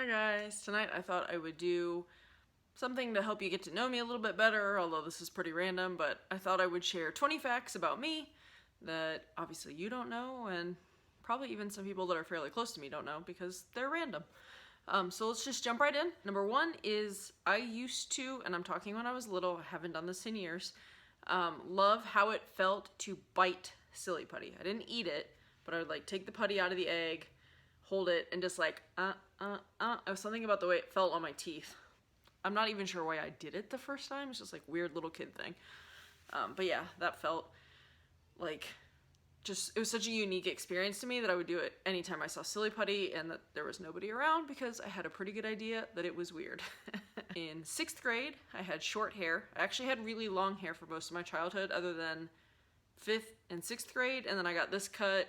Hi guys, tonight I thought I would do something to help you get to know me a little bit better, although this is pretty random, but I thought I would share 20 facts about me that obviously you don't know, and probably even some people that are fairly close to me don't know because they're random. So let's just jump right in. Number one is I used to, and I'm talking when I was little, I haven't done this in years, love how it felt to bite silly putty. I didn't eat it, but I would like take the putty out of the egg, hold it, and just like, it was something about the way it felt on my teeth. I'm not even sure why I did it the first time. It's just like weird little kid thing. But yeah, that felt like it was such a unique experience to me that I would do it anytime I saw silly putty and that there was nobody around because I had a pretty good idea that it was weird. In 6th grade, I had short hair. I actually had really long hair for most of my childhood other than 5th and 6th grade, and then I got this cut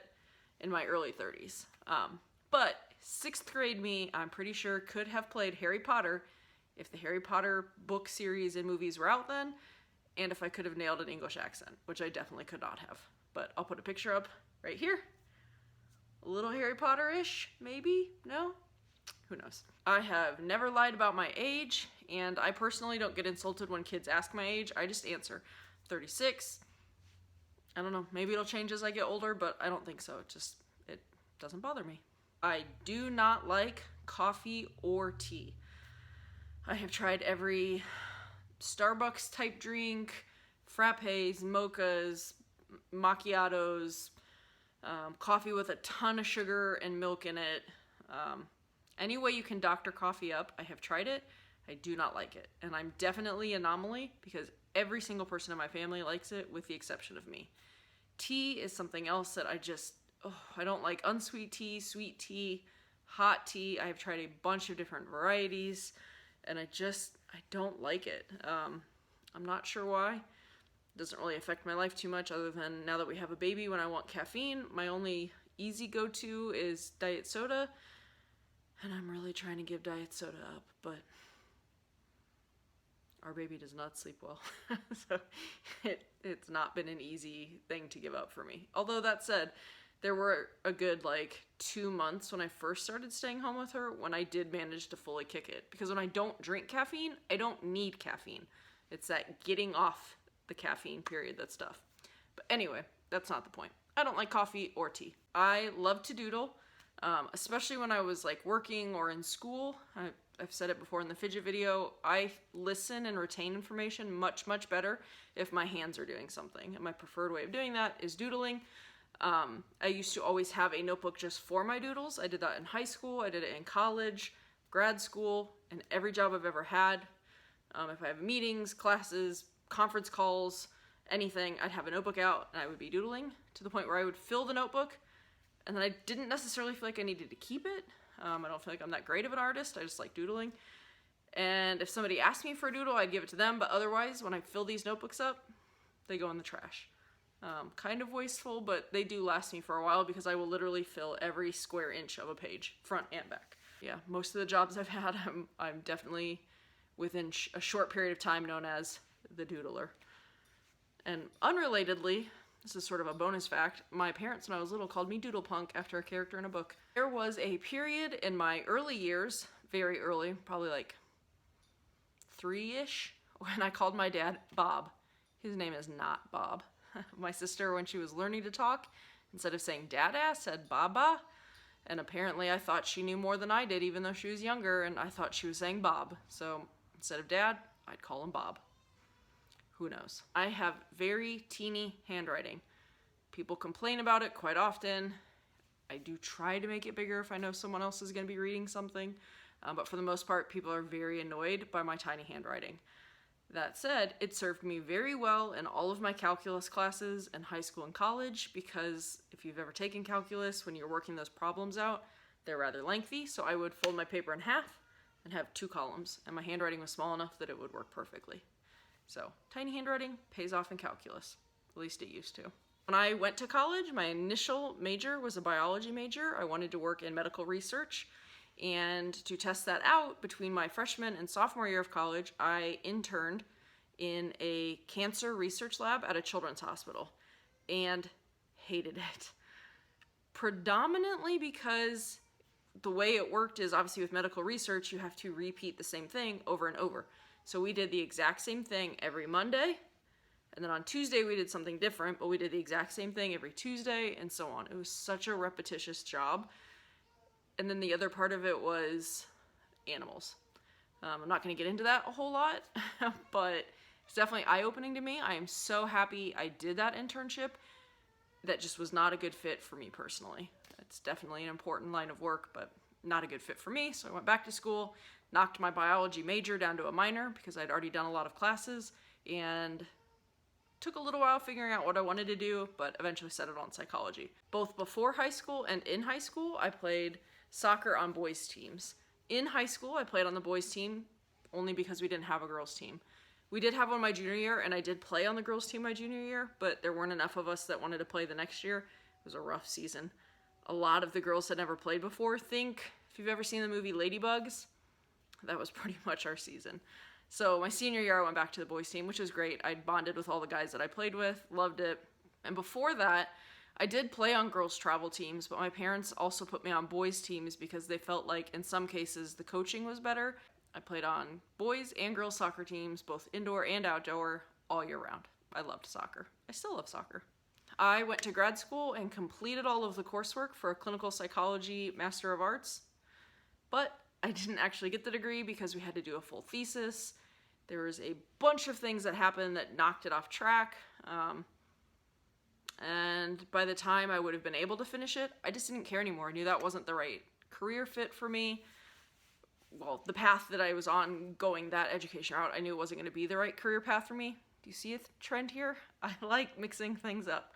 in my early 30s. But 6th grade me, I'm pretty sure, could have played Harry Potter if the Harry Potter book series and movies were out then, and if I could have nailed an English accent, which I definitely could not have. But I'll put a picture up right here. A little Harry Potter-ish, maybe? No? Who knows? I have never lied about my age, and I personally don't get insulted when kids ask my age. I just answer 36. I don't know, maybe it'll change as I get older, but I don't think so. It doesn't bother me. I do not like coffee or tea. I have tried every Starbucks type drink, frappes, mochas, macchiatos, coffee with a ton of sugar and milk in it. Any way you can doctor coffee up, I have tried it. I do not like it. And I'm definitely an anomaly because every single person in my family likes it with the exception of me. Tea is something else that I don't like. Unsweet tea, sweet tea, hot tea. I have tried a bunch of different varieties and I don't like it. I'm not sure why. It doesn't really affect my life too much other than now that we have a baby, when I want caffeine, my only easy go-to is diet soda, and I'm really trying to give diet soda up, but our baby does not sleep well, so it's not been an easy thing to give up for me. Although that said, there were a good 2 months when I first started staying home with her when I did manage to fully kick it, because when I don't drink caffeine, I don't need caffeine. It's that getting off the caffeine period that's tough. But anyway, that's not the point. I don't like coffee or tea. I love to doodle, especially when I was working or in school. I've said it before in the fidget video. I listen and retain information much, much better if my hands are doing something. And my preferred way of doing that is doodling. I used to always have a notebook just for my doodles. I did that in high school. I did it in college, grad school, and every job I've ever had. If I have meetings, classes, conference calls, anything, I'd have a notebook out and I would be doodling to the point where I would fill the notebook and then I didn't necessarily feel like I needed to keep it. I don't feel like I'm that great of an artist. I just like doodling. And if somebody asked me for a doodle, I'd give it to them, but otherwise, when I fill these notebooks up, they go in the trash. Kind of wasteful, but they do last me for a while because I will literally fill every square inch of a page, front and back. Yeah, most of the jobs I've had, I'm definitely within a short period of time known as the doodler. And unrelatedly, this is sort of a bonus fact, my parents when I was little called me Doodle Punk after a character in a book. There was a period in my early years, very early, probably 3-ish, when I called my dad Bob. His name is not Bob. My sister, when she was learning to talk, instead of saying Dada, said Baba. And apparently I thought she knew more than I did, even though she was younger, and I thought she was saying Bob. So instead of Dad, I'd call him Bob. Who knows? I have very teeny handwriting. People complain about it quite often. I do try to make it bigger if I know someone else is going to be reading something, but for the most part, people are very annoyed by my tiny handwriting. That said, it served me very well in all of my calculus classes in high school and college because if you've ever taken calculus, when you're working those problems out, they're rather lengthy, so I would fold my paper in half and have 2 columns, and my handwriting was small enough that it would work perfectly. So, tiny handwriting pays off in calculus. At least it used to. When I went to college, my initial major was a biology major. I wanted to work in medical research, and to test that out, between my freshman and sophomore year of college, I interned in a cancer research lab at a children's hospital, and hated it. Predominantly because the way it worked is obviously with medical research, you have to repeat the same thing over and over. So we did the exact same thing every Monday, and then on Tuesday we did something different, but we did the exact same thing every Tuesday, and so on. It was such a repetitious job. And then the other part of it was animals. I'm not going to get into that a whole lot, but it's definitely eye-opening to me. I am so happy I did that internship. That just was not a good fit for me personally. It's definitely an important line of work, but not a good fit for me. So I went back to school, knocked my biology major down to a minor because I'd already done a lot of classes, and took a little while figuring out what I wanted to do, but eventually settled on psychology. Both before high school and in high school, I played soccer on boys' teams. In high school, I played on the boys' team only because we didn't have a girls' team. We did have one my junior year, and I did play on the girls' team my junior year, but there weren't enough of us that wanted to play the next year. It was a rough season. A lot of the girls had never played before. Think, if you've ever seen the movie Ladybugs, that was pretty much our season. So my senior year, I went back to the boys' team, which was great. I bonded with all the guys that I played with, loved it. And before that, I did play on girls' travel teams, but my parents also put me on boys' teams because they felt like, in some cases, the coaching was better. I played on boys and girls soccer teams, both indoor and outdoor, all year round. I loved soccer. I still love soccer. I went to grad school and completed all of the coursework for a clinical psychology Master of Arts, but I didn't actually get the degree because we had to do a full thesis. There was a bunch of things that happened that knocked it off track, and by the time I would have been able to finish it, I just didn't care anymore. I knew that wasn't the right career fit for me. Well, the path that I was on going that education route, I knew it wasn't going to be the right career path for me. Do you see a trend here? I like mixing things up.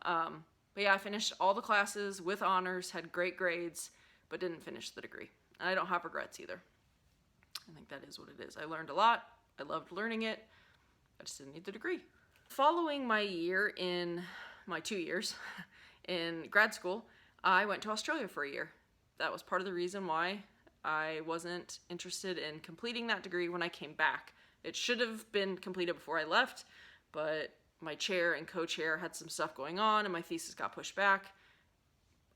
But yeah, I finished all the classes with honors, had great grades, but didn't finish the degree. And I don't have regrets either. I think that is what it is. I learned a lot. I loved learning it. I just didn't need the degree. Following my 2 years in grad school, I went to Australia for a year. That was part of the reason why I wasn't interested in completing that degree when I came back. It should have been completed before I left, but my chair and co-chair had some stuff going on and my thesis got pushed back.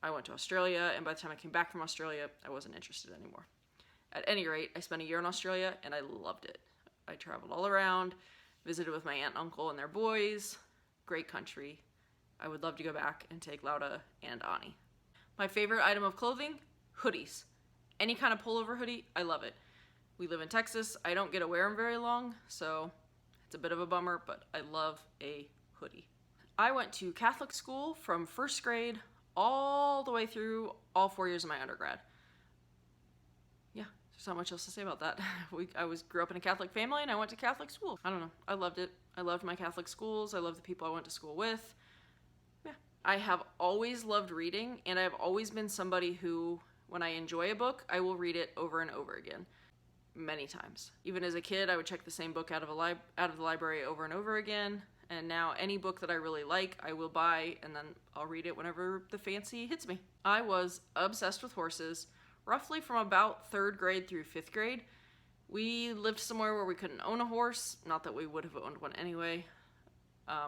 I went to Australia, and by the time I came back from Australia, I wasn't interested anymore. At any rate, I spent a year in Australia and I loved it. I traveled all around, visited with my aunt and uncle and their boys. Great country. I would love to go back and take Lauda and Ani. My favorite item of clothing? Hoodies. Any kind of pullover hoodie, I love it. We live in Texas. I don't get to wear them very long, so it's a bit of a bummer, but I love a hoodie. I went to Catholic school from first grade all the way through all 4 years of my undergrad. Yeah, there's not much else to say about that. I grew up in a Catholic family and I went to Catholic school. I don't know. I loved it. I loved my Catholic schools. I loved the people I went to school with. Yeah. I have always loved reading, and I've always been somebody who, when I enjoy a book, I will read it over and over again. Many times. Even as a kid, I would check the same book out of the library over and over again. And now any book that I really like, I will buy, and then I'll read it whenever the fancy hits me. I was obsessed with horses, roughly from about 3rd grade through 5th grade. We lived somewhere where we couldn't own a horse. Not that we would have owned one anyway.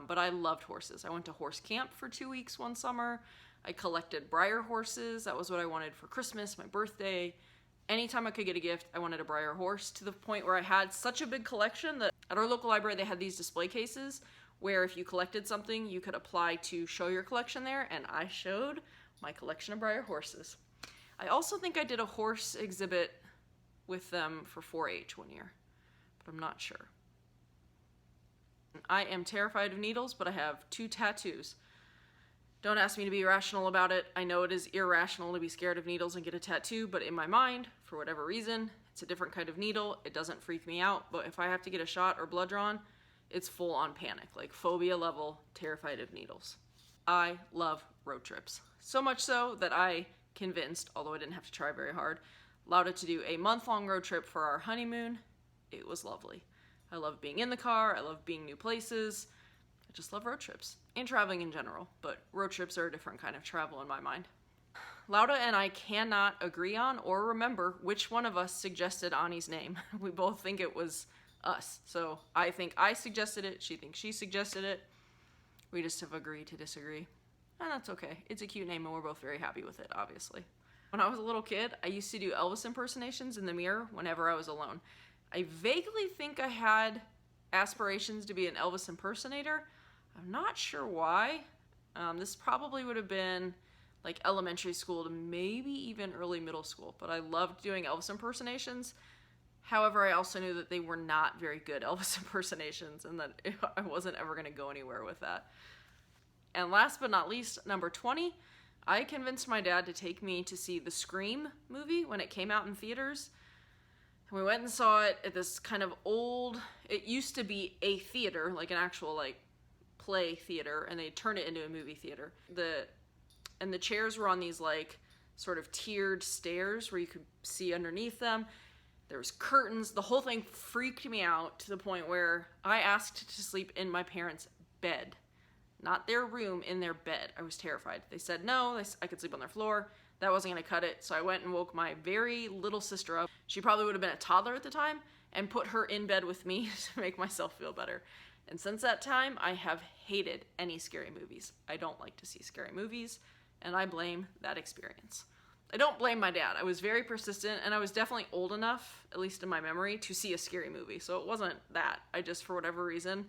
But I loved horses. I went to horse camp for 2 weeks one summer. I collected Breyer horses. That was what I wanted for Christmas, my birthday. Anytime I could get a gift, I wanted a Breyer horse, to the point where I had such a big collection that at our local library they had these display cases where if you collected something, you could apply to show your collection there, and I showed my collection of Breyer horses. I also think I did a horse exhibit with them for 4-H one year, but I'm not sure. I am terrified of needles, but I have 2 tattoos. Don't ask me to be rational about it. I know it is irrational to be scared of needles and get a tattoo, but in my mind, for whatever reason, it's a different kind of needle. It doesn't freak me out, but if I have to get a shot or blood drawn, it's full on panic, like phobia level, terrified of needles. I love road trips. So much so that I convinced, although I didn't have to try very hard, Lauda to do a month-long road trip for our honeymoon. It was lovely. I love being in the car. I love being new places. I just love road trips and traveling in general, but road trips are a different kind of travel in my mind. Lauda and I cannot agree on or remember which one of us suggested Ani's name. We both think it was us. So I think I suggested it. She thinks she suggested it. We just have agreed to disagree. And that's okay. It's a cute name and we're both very happy with it, obviously. when I was a little kid, I used to do Elvis impersonations in the mirror whenever I was alone. I vaguely think I had aspirations to be an Elvis impersonator. I'm not sure why. This probably would have been like elementary school to maybe even early middle school, but I loved doing Elvis impersonations. However, I also knew that they were not very good Elvis impersonations and that I wasn't ever going to go anywhere with that. And last but not least, number 20, I convinced my dad to take me to see the Scream movie when it came out in theaters. And we went and saw it at this kind of old, it used to be a theater, like an actual like play theater, and they turned it into a movie theater. The chairs were on these like sort of tiered stairs where you could see underneath them. There was curtains. The whole thing freaked me out to the point where I asked to sleep in my parents' bed. Not their room, in their bed. I was terrified. They said no, I could sleep on their floor. That wasn't going to cut it, so I went and woke my very little sister up. She probably would have been a toddler at the time, and put her in bed with me to make myself feel better. And since that time, I have hated any scary movies. I don't like to see scary movies, and I blame that experience. I don't blame my dad. I was very persistent, and I was definitely old enough, at least in my memory, to see a scary movie. So it wasn't that. I just, for whatever reason,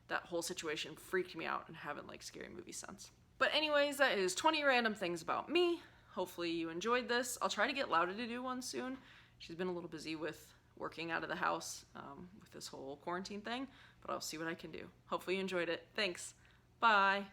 that whole situation freaked me out and haven't liked scary movies since. But anyways, that is 20 random things about me. Hopefully you enjoyed this. I'll try to get Lauda to do one soon. She's been a little busy with working out of the house with this whole quarantine thing, but I'll see what I can do. Hopefully you enjoyed it. Thanks. Bye.